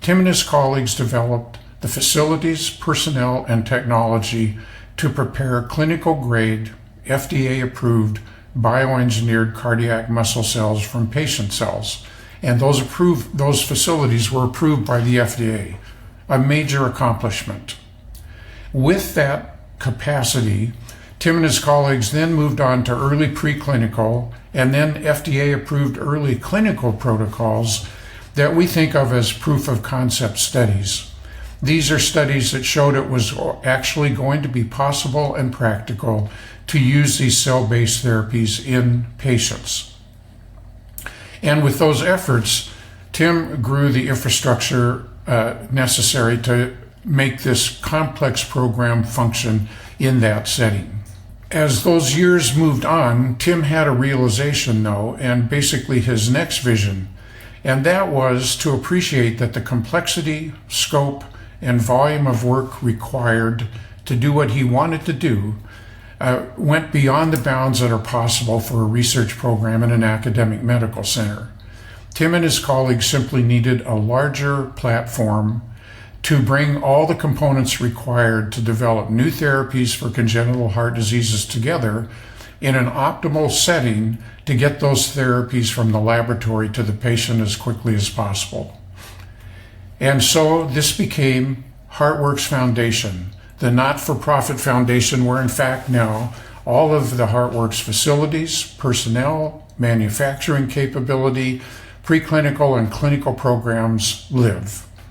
Tim and his colleagues developed the facilities, personnel, and technology to prepare clinical-grade, FDA-approved bioengineered cardiac muscle cells from patient cells. And those facilities were approved by the FDA, a major accomplishment. With that capacity, Tim and his colleagues then moved on to early preclinical and then FDA-approved early clinical protocols that we think of as proof of concept studies. These are studies that showed it was actually going to be possible and practical to use these cell-based therapies in patients. And with those efforts, Tim grew the infrastructure necessary to make this complex program function in that setting. As those years moved on, Tim had a realization, though, and basically his next vision, and that was to appreciate that the complexity, scope, and volume of work required to do what he wanted to do went beyond the bounds that are possible for a research program in an academic medical center. Tim and his colleagues simply needed a larger platform to bring all the components required to develop new therapies for congenital heart diseases together in an optimal setting to get those therapies from the laboratory to the patient as quickly as possible. And so this became HeartWorks Foundation, the not-for-profit foundation where in fact now all of the HeartWorks facilities, personnel, manufacturing capability, preclinical and clinical programs live.